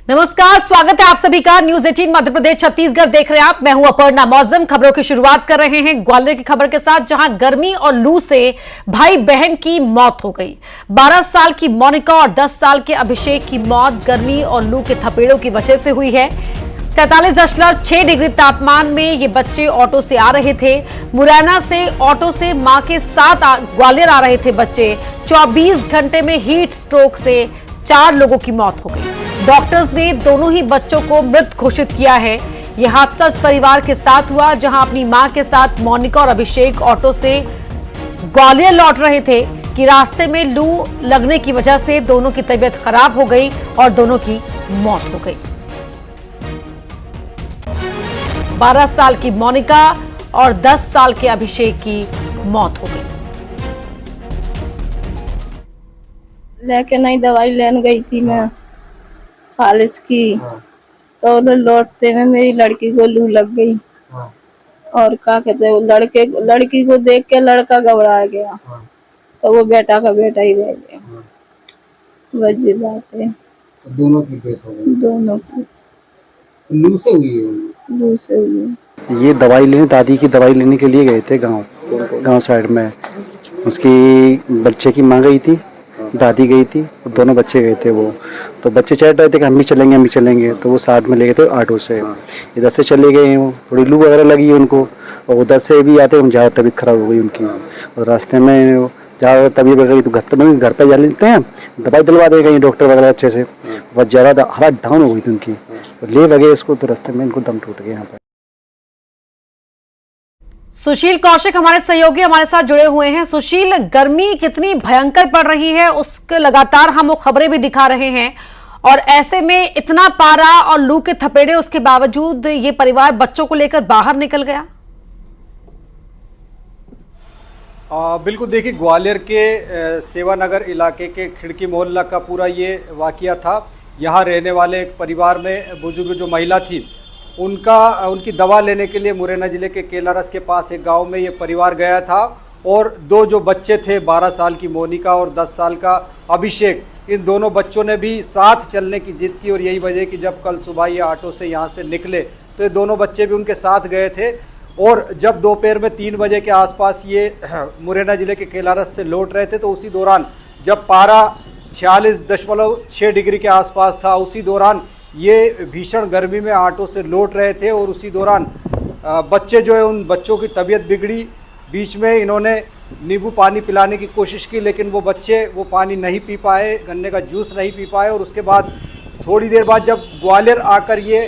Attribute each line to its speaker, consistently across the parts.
Speaker 1: नमस्कार, स्वागत है आप सभी का। न्यूज 18 मध्य प्रदेश छत्तीसगढ़ देख रहे हैं आप। मैं हूं अपर्णा मौजम। खबरों की शुरुआत कर रहे हैं ग्वालियर की खबर के साथ, जहां गर्मी और लू से भाई बहन की मौत हो गई। 12 साल की मोनिका और 10 साल के अभिषेक की मौत गर्मी और लू के थपेड़ों की वजह से हुई है। 47.6 डिग्री तापमान में ये बच्चे ऑटो से आ रहे थे। मुरैना से ऑटो से मां के साथ ग्वालियर आ रहे थे बच्चे। 24 घंटे में हीट स्ट्रोक से 4 लोगों की मौत हो गई। डॉक्टर्स ने दोनों ही बच्चों को मृत घोषित किया है। यह हादसा उस परिवार के साथ हुआ जहां अपनी मां के साथ मोनिका और अभिषेक ऑटो से ग्वालियर लौट रहे थे कि रास्ते में लू लगने की वजह से दोनों की तबीयत खराब हो गई और दोनों की मौत हो गई। 12 साल की मोनिका और 10 साल के अभिषेक की मौत हो गई।
Speaker 2: लेके नहीं दवाई लेने गई थी मैं फालिस की। तो लौटते में मेरी लड़की को लू लग गई। और क्या कहते हैं, लड़की को देख के लड़का घबरा गया। तो वो बेटा का बेटा ही रह गया। बस ये बात है।
Speaker 3: तो दोनों की डेथ हो गई।
Speaker 2: दोनों की
Speaker 3: लू से हुई है।
Speaker 2: लू से हुई।
Speaker 4: ये दवाई लेने, दादी की दवाई लेने के लिए गए थे गांव साइड में। उसकी बच्चे की माँ गई थी, दादी गई थी, दोनों बच्चे गए थे। वो तो बच्चे चाह रहे थे कि हम भी चलेंगे। तो वो साथ में ले गए थे ऑटो से। इधर से चले गए हैं, वो थोड़ी लू वगैरह लगी है उनको, और उधर से भी आते हम ज़्यादा तबीयत खराब हो गई उनकी। और रास्ते में ज़्यादा तबीयत बढ़ गई तो घर पर जा लेते हैं, दवाई दिलवा दे गई डॉक्टर वगैरह अच्छे से। बस ज़्यादा हालत डाउन हो गई थी उनकी, ले लगे इसको तो रास्ते में इनको दम टूट गया यहाँ पर।
Speaker 1: सुशील कौशिक हमारे सहयोगी हमारे साथ जुड़े हुए हैं। सुशील, गर्मी कितनी भयंकर पड़ रही है, उसके लगातार हम वो खबरें भी दिखा रहे हैं, और ऐसे में इतना पारा और लू के थपेड़े, उसके बावजूद ये परिवार बच्चों को लेकर बाहर निकल गया।
Speaker 5: बिल्कुल, देखिए ग्वालियर के सेवानगर इलाके के खिड़की मोहल्ला का पूरा ये वाकया था। यहाँ रहने वाले एक परिवार में बुजुर्ग जो महिला थी, उनकी दवा लेने के लिए मुरैना जिले के केलारस के पास एक गांव में ये परिवार गया था। और 2 जो बच्चे थे, 12 साल की मोनिका और 10 साल का अभिषेक, इन दोनों बच्चों ने भी साथ चलने की जिद की। और यही वजह कि जब कल सुबह ये ऑटो से यहाँ से निकले तो ये दोनों बच्चे भी उनके साथ गए थे। और जब दोपहर में 3 बजे के आसपास ये मुरैना जिले के केलारस से लौट रहे थे, तो उसी दौरान जब पारा 46.6 डिग्री के आसपास था, उसी दौरान ये भीषण गर्मी में ऑटो से लौट रहे थे। और उसी दौरान बच्चे जो है, उन बच्चों की तबीयत बिगड़ी। बीच में इन्होंने नींबू पानी पिलाने की कोशिश की, लेकिन वो बच्चे वो पानी नहीं पी पाए, गन्ने का जूस नहीं पी पाए। और उसके बाद थोड़ी देर बाद जब ग्वालियर आकर ये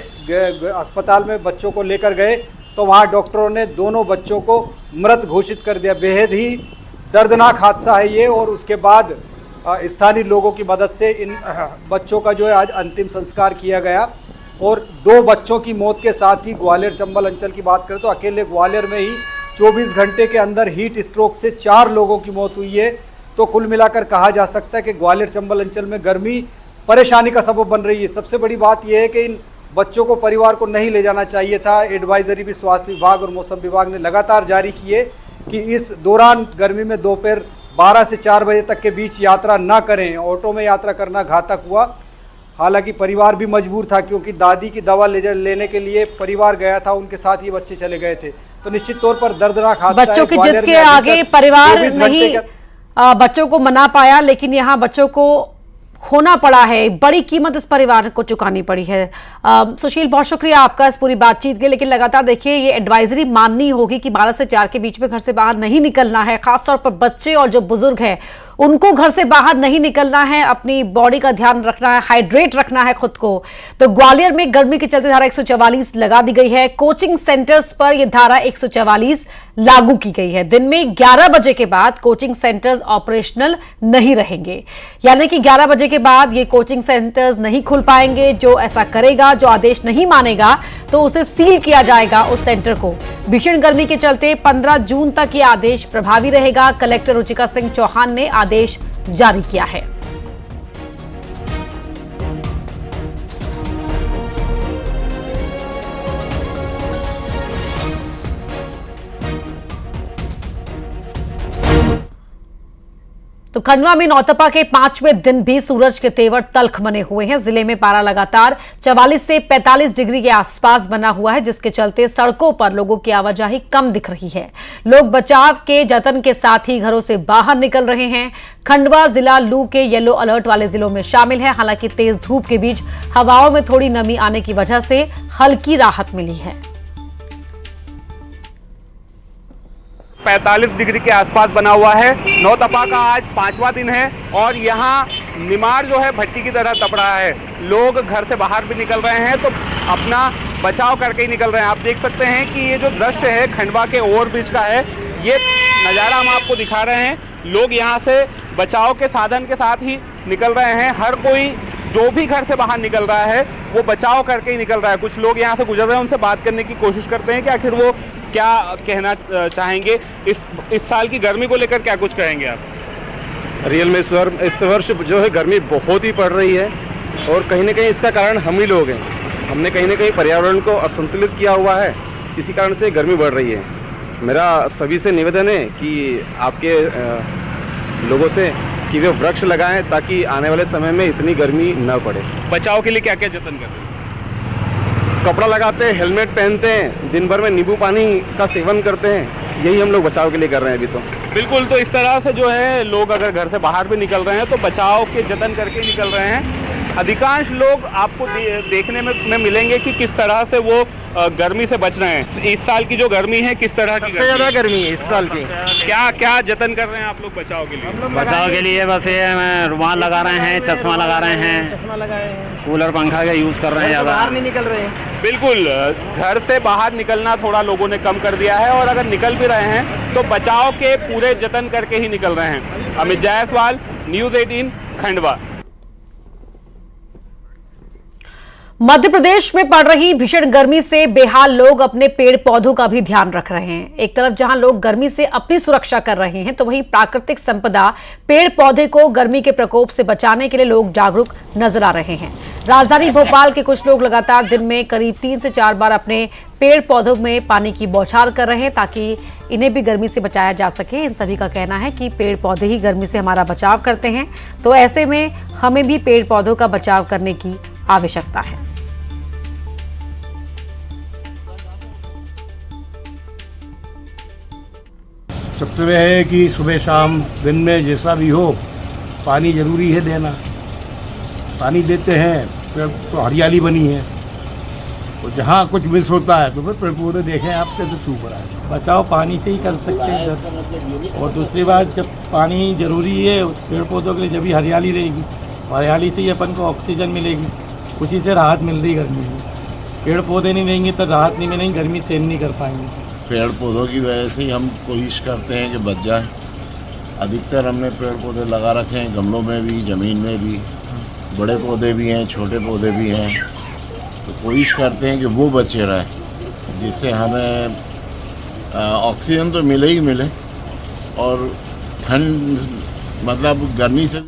Speaker 5: अस्पताल में बच्चों को लेकर गए, तो वहाँ डॉक्टरों ने दोनों बच्चों को मृत घोषित कर दिया। बेहद ही दर्दनाक हादसा है ये। और उसके बाद स्थानीय लोगों की मदद से इन बच्चों का जो है आज अंतिम संस्कार किया गया। और 2 बच्चों की मौत के साथ ही ग्वालियर चंबल अंचल की बात करें तो अकेले ग्वालियर में ही 24 घंटे के अंदर हीट स्ट्रोक से 4 लोगों की मौत हुई है। तो कुल मिलाकर कहा जा सकता है कि ग्वालियर चंबल अंचल में गर्मी परेशानी का सबब बन रही है। सबसे बड़ी बात यह है कि इन बच्चों को परिवार को नहीं ले जाना चाहिए था। एडवाइजरी भी स्वास्थ्य विभाग और मौसम विभाग ने लगातार जारी की है कि इस दौरान गर्मी में दोपहर 12 से 4 बजे तक के बीच यात्रा ना करें। ऑटो में यात्रा करना घातक हुआ। हालांकि परिवार भी मजबूर था, क्योंकि दादी की दवा लेने के लिए परिवार गया था, उनके साथ ये बच्चे चले गए थे। तो निश्चित तौर पर दर्दनाक हादसा है।
Speaker 1: बच्चों की जिद के आगे परिवार नहीं बच्चों को मना पाया, लेकिन यहाँ बच्चों को खोना पड़ा है। बड़ी कीमत इस परिवार को चुकानी पड़ी है। सुशील, बहुत शुक्रिया आपका इस पूरी बातचीत के। लेकिन लगातार देखिए, ये एडवाइजरी माननी होगी कि 12 से 4 के बीच में घर से बाहर नहीं निकलना है। खासतौर पर बच्चे और जो बुजुर्ग हैं, उनको घर से बाहर नहीं निकलना है। अपनी बॉडी का ध्यान रखना है, हाइड्रेट रखना है खुद को। तो ग्वालियर में गर्मी के चलते धारा 144 लगा दी गई है। कोचिंग सेंटर्स पर यह धारा 144 लागू की गई है। दिन में 11 बजे के बाद कोचिंग सेंटर्स ऑपरेशनल नहीं रहेंगे, यानी कि 11 बजे के बाद ये कोचिंग सेंटर्स नहीं खुल पाएंगे। जो ऐसा करेगा, जो आदेश नहीं मानेगा, तो उसे सील किया जाएगा उस सेंटर को। भीषण गर्मी के चलते 15 जून तक ये आदेश प्रभावी रहेगा। कलेक्टर रुचिका सिंह चौहान ने आदेश जारी किया है। तो खंडवा में नौतपा के 5वें दिन भी सूरज के तेवर तल्ख बने हुए हैं। जिले में पारा लगातार 44 से 45 डिग्री के आसपास बना हुआ है, जिसके चलते सड़कों पर लोगों की आवाजाही कम दिख रही है। लोग बचाव के जतन के साथ ही घरों से बाहर निकल रहे हैं। खंडवा जिला लू के येलो अलर्ट वाले जिलों में शामिल है। हालांकि तेज धूप के बीच हवाओं में थोड़ी नमी आने की वजह से हल्की राहत मिली है।
Speaker 6: 45 डिग्री के आसपास बना हुआ है। नौतपा का आज 5वां दिन है और यहाँ निमाड़ जो है भट्टी की तरह तप रहा है। लोग घर से बाहर भी निकल रहे हैं तो अपना बचाव करके ही निकल रहे हैं। आप देख सकते हैं कि ये जो दृश्य है खंडवा के ओवरब्रिज का है, ये नज़ारा हम आपको दिखा रहे हैं। लोग यहाँ से बचाव के साधन के साथ ही निकल रहे हैं। हर कोई जो भी घर से बाहर निकल रहा है वो बचाव करके ही निकल रहा है। कुछ लोग यहाँ से गुजर रहे हैं, उनसे बात करने की कोशिश करते हैं कि आखिर वो क्या कहना चाहेंगे। इस साल की गर्मी को लेकर क्या कुछ कहेंगे आप?
Speaker 7: रियल में इस वर्ष जो है गर्मी बहुत ही पड़ रही है और कहीं ना कहीं इसका कारण हम ही लोग हैं। हमने कहीं ना कहीं पर्यावरण को असंतुलित किया हुआ है, इसी कारण से गर्मी बढ़ रही है। मेरा सभी से निवेदन है कि आपके लोगों से कि वे वृक्ष लगाएं ताकि आने वाले समय में इतनी गर्मी न पड़े।
Speaker 6: बचाव के लिए क्या क्या जतन करते हैं?
Speaker 7: कपड़ा लगाते हैं, हेलमेट पहनते हैं, दिन भर में नींबू पानी का सेवन करते हैं। यही हम लोग बचाव के लिए कर रहे हैं अभी तो।
Speaker 6: बिल्कुल, तो इस तरह से जो है लोग अगर घर से बाहर भी निकल रहे हैं तो बचाव के जतन करके निकल रहे हैं। अधिकांश लोग आपको देखने में मिलेंगे कि किस तरह से वो गर्मी से बच रहे हैं। इस साल की जो गर्मी है किस तरह की?
Speaker 7: सबसे ज़्यादा गर्मी है इस साल की।
Speaker 6: क्या क्या जतन कर रहे हैं आप लोग बचाव के लिए?
Speaker 8: बचाव के लिए बस ये रुमाल लगा रहे हैं, चश्मा लगा रहे हैं, कूलर पंखा का यूज़ कर रहे हैं, ज़्यादा बाहर नहीं निकल रहे हैं।
Speaker 6: बिल्कुल, घर से बाहर निकलना थोड़ा लोगों ने कम कर दिया है और अगर निकल भी रहे हैं तो बचाव के पूरे जतन करके ही निकल रहे हैं। अमित जायसवाल, न्यूज़ 18 खंडवा।
Speaker 1: मध्य प्रदेश में पड़ रही भीषण गर्मी से बेहाल लोग अपने पेड़ पौधों का भी ध्यान रख रहे हैं। एक तरफ जहां लोग गर्मी से अपनी सुरक्षा कर रहे हैं तो वहीं प्राकृतिक संपदा पेड़ पौधे को गर्मी के प्रकोप से बचाने के लिए लोग जागरूक नजर आ रहे हैं। राजधानी भोपाल के कुछ लोग लगातार दिन में करीब 3 से 4 बार अपने पेड़ पौधों में पानी की बौछार कर रहे हैं ताकि इन्हें भी गर्मी से बचाया जा सके। इन सभी का कहना है कि पेड़ पौधे ही गर्मी से हमारा बचाव करते हैं, तो ऐसे में हमें भी पेड़ पौधों का बचाव करने की आवश्यकता है।
Speaker 9: सबसे वह है कि सुबह शाम दिन में जैसा भी हो पानी ज़रूरी है देना। पानी देते हैं फिर तो हरियाली बनी है, तो जहाँ कुछ मिस होता है तो फिर पेड़ पौधे देखें आप कैसे सूख रहा है।
Speaker 10: बचाव पानी से ही कर सकते हैं सर। और दूसरी बात, जब पानी ज़रूरी है पेड़ पौधों के लिए, जब भी हरियाली रहेगी, हरियाली से ही अपन को ऑक्सीजन मिलेगी, उसी से राहत मिल रही गर्मी में। पेड़ पौधे नहीं रहेंगे तो राहत नहीं मिलेगी, गर्मी सहन नहीं कर पाएंगे।
Speaker 11: पेड़ पौधों की वजह से ही हम कोशिश करते हैं कि बच जाए। अधिकतर हमने पेड़ पौधे लगा रखे हैं, गमलों में भी, ज़मीन में भी। बड़े पौधे भी हैं, छोटे पौधे भी हैं, तो कोशिश करते हैं कि वो बचे रहे, जिससे हमें ऑक्सीजन तो मिले ही मिले और ठंड मतलब गर्मी से।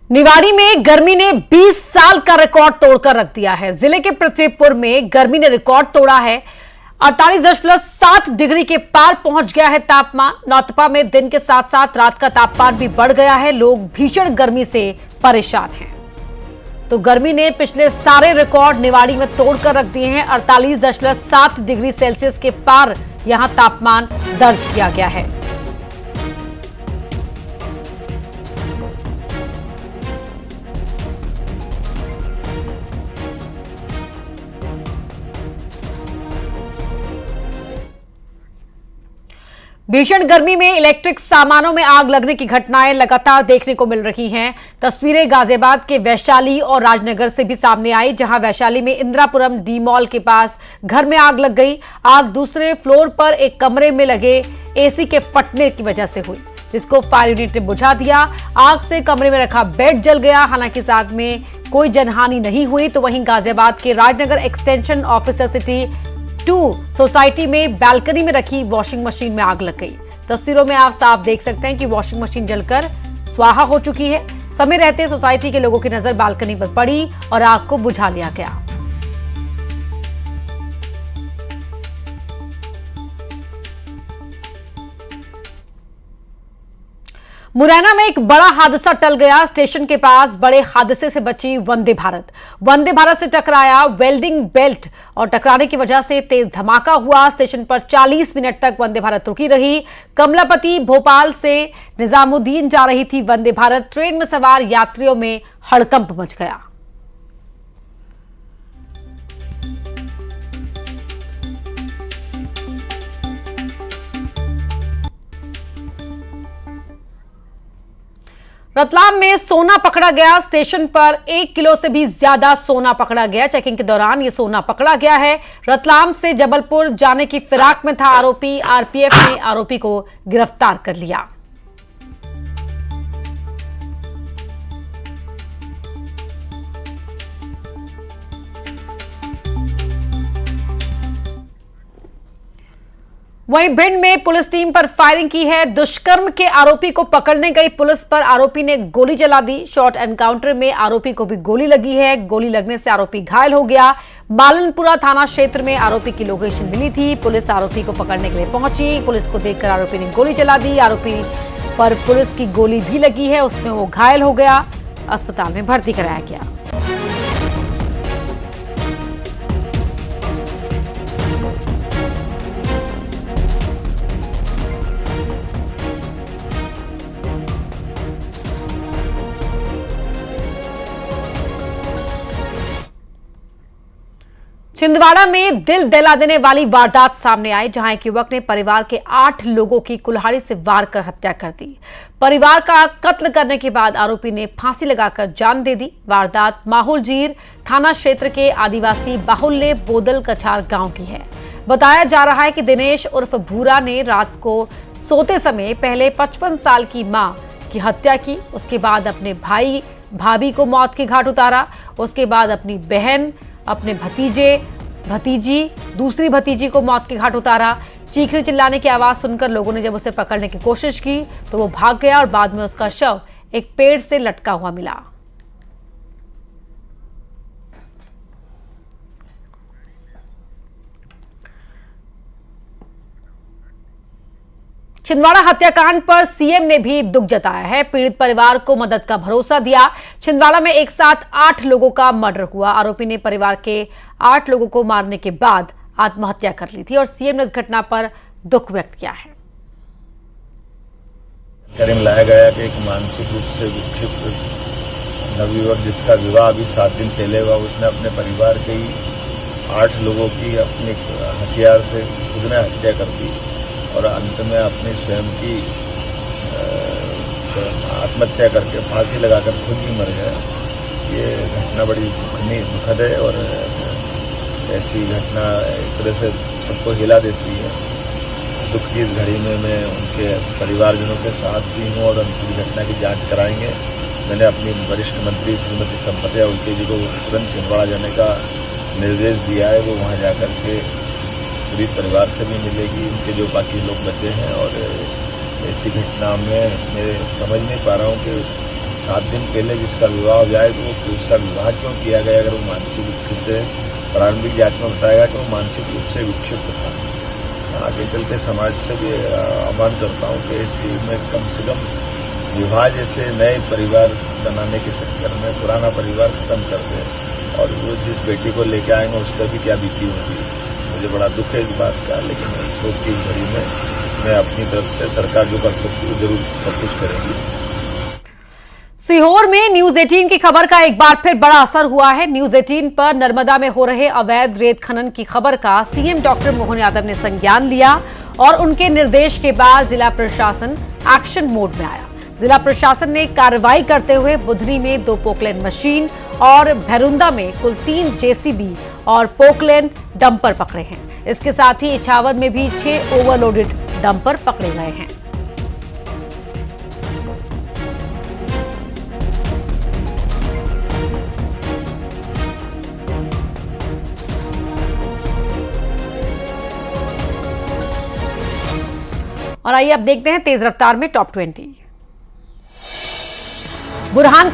Speaker 1: निवाड़ी में गर्मी ने 20 साल का रिकॉर्ड तोड़कर रख दिया है। जिले के प्रतापपुर में गर्मी ने रिकॉर्ड तोड़ा है। 48.7 डिग्री के पार पहुंच गया है तापमान। नौतपा में दिन के साथ साथ रात का तापमान भी बढ़ गया है। लोग भीषण गर्मी से परेशान हैं। तो गर्मी ने पिछले सारे रिकॉर्ड निवाड़ी में तोड़कर रख दिए हैं। 48.7 डिग्री सेल्सियस के पार यहां तापमान दर्ज किया गया है। भीषण गर्मी में इलेक्ट्रिक सामानों में आग लगने की घटनाएं लगातार देखने को मिल रही हैं। तस्वीरें गाजियाबाद के वैशाली और राजनगर से भी सामने आई, जहां वैशाली में इंदिरापुरम डी मॉल के पास घर में आग लग गई। आग दूसरे फ्लोर पर एक कमरे में लगे एसी के फटने की वजह से हुई, जिसको फायर यूनिट ने बुझा दिया। आग से कमरे में रखा बेड जल गया। हालांकि इस आग में कोई जनहानि नहीं हुई। तो वहीं गाजियाबाद के Rajnagar extension officer city 2 society में बैल्कनी में रखी वॉशिंग मशीन में आग लग गई। तस्वीरों में आप साफ देख सकते हैं कि वॉशिंग मशीन जलकर स्वाहा हो चुकी है। समय रहते सोसाइटी के लोगों की नजर बालकनी पर पड़ी और आग को बुझा लिया गया। मुरैना में एक बड़ा हादसा टल गया। स्टेशन के पास बड़े हादसे से बची वंदे भारत। वंदे भारत से टकराया वेल्डिंग बेल्ट और टकराने की वजह से तेज धमाका हुआ। स्टेशन पर 40 मिनट तक वंदे भारत रुकी रही। कमलापति भोपाल से निजामुद्दीन जा रही थी वंदे भारत। ट्रेन में सवार यात्रियों में हड़कंप मच गया। रतलाम में सोना पकड़ा गया। स्टेशन पर 1 किलो से भी ज्यादा सोना पकड़ा गया। चेकिंग के दौरान ये सोना पकड़ा गया है। रतलाम से जबलपुर जाने की फिराक में था आरोपी। आरपीएफ ने आरोपी को गिरफ्तार कर लिया। वहीं भिंड में पुलिस टीम पर फायरिंग की है। दुष्कर्म के आरोपी को पकड़ने गई पुलिस पर आरोपी ने गोली चला दी। शॉर्ट एनकाउंटर में आरोपी को भी गोली लगी है। गोली लगने से आरोपी घायल हो गया। मालनपुरा थाना क्षेत्र में आरोपी की लोकेशन मिली थी। पुलिस आरोपी को पकड़ने के लिए पहुंची। पुलिस को देखकर आरोपी ने गोली चला दी। आरोपी पर पुलिस की गोली भी लगी है, उसमें वो घायल हो गया। अस्पताल में भर्ती कराया गया। छिंदवाड़ा में दिल दहला देने वाली वारदात सामने आई, जहां एक युवक ने परिवार के 8 लोगों की कुल्हाड़ी से वार कर हत्या कर दी। परिवार का कत्ल करने के बाद आरोपी ने फांसी लगाकर जान दे दी। वारदात माहौलजीर थाना क्षेत्र के आदिवासी बाहुल्य बोदल कछार गांव की है। बताया जा रहा है कि दिनेश उर्फ भूरा ने रात को सोते समय पहले 55 साल की मां की हत्या की। उसके बाद अपने भाई भाभी को मौत के घाट उतारा। उसके बाद अपनी बहन, अपने भतीजी, दूसरी भतीजी को मौत के घाट उतारा। चीखने चिल्लाने की आवाज सुनकर लोगों ने जब उसे पकड़ने की कोशिश की तो वो भाग गया और बाद में उसका शव एक पेड़ से लटका हुआ मिला। छिंदवाड़ा हत्याकांड पर सीएम ने भी दुख जताया है। पीड़ित परिवार को मदद का भरोसा दिया। छिंदवाड़ा में एक साथ 8 लोगों का मर्डर हुआ। आरोपी ने परिवार के 8 लोगों को मारने के बाद आत्महत्या कर ली थी और सीएम ने इस घटना पर दुख व्यक्त किया है।
Speaker 12: करीम लाया गया कि एक मानसिक रूप से विक्षिप्त नवयुवक जिसका विवाह अभी 7 दिन पहले हुआ, उसने अपने परिवार के ही 8 लोगों की अपने हथियार से खुद ने हत्या कर दी और अंत में अपनी स्वयं की आत्महत्या करके फांसी लगाकर खुद ही मर गया। ये घटना बड़ी दुखद है और ऐसी घटना एक तरह से सबको हिला देती है। दुख की इस घड़ी में मैं उनके परिवारजनों के साथ भी हूँ और उनकी घटना की जांच कराएंगे। मैंने अपनी वरिष्ठ मंत्री श्रीमती संपत्या उल्टे जी को तुरंत छिंदवाड़ा जाने का निर्देश दिया है। वो वहाँ जाकर के पूरी परिवार से भी मिलेगी, उनके जो बाकी लोग बचे हैं। और ऐसी घटना में मैं समझ नहीं पा रहा हूँ कि 7 दिन पहले जिसका विवाह हो जाए तो वो उसका विवाह क्यों किया गया अगर वो मानसिक विक्षिप्त है। प्रारंभिक जांच में बताया कि वो मानसिक रूप से विक्षिप्त था। आगे चल के समाज से भी आह्वान करता हूँ कि इसी में कम से कम विवाह जैसे नए परिवार बनाने के चक्कर में पुराना परिवार खत्म कर दे और वो जिस बेटी को लेके आएंगे उस पर भी क्या बीती होगी। मुझे बड़ा दुख है इस बात का, लेकिन शोक की घड़ी में मैं अपनी तरफ से सरकार जो कर सकती है जरूर सब कुछ करेंगी।
Speaker 1: सीहोर में न्यूज 18 की खबर का एक बार फिर बड़ा असर हुआ है। न्यूज 18 पर नर्मदा में हो रहे अवैध रेत खनन की खबर का सीएम डॉक्टर मोहन यादव ने संज्ञान लिया और उनके निर्देश के बाद जिला प्रशासन एक्शन मोड में आया। जिला प्रशासन ने कार्रवाई करते हुए बुधनी में 2 पोकलैंड मशीन और भैरुंदा में कुल 3 जेसीबी और पोकलैंड डंपर पकड़े हैं। इसके साथ ही इछावर में भी 6 ओवरलोडेड डंपर पकड़े गए हैं। और आइए अब देखते हैं तेज रफ्तार में टॉप 20। बुरहानपुर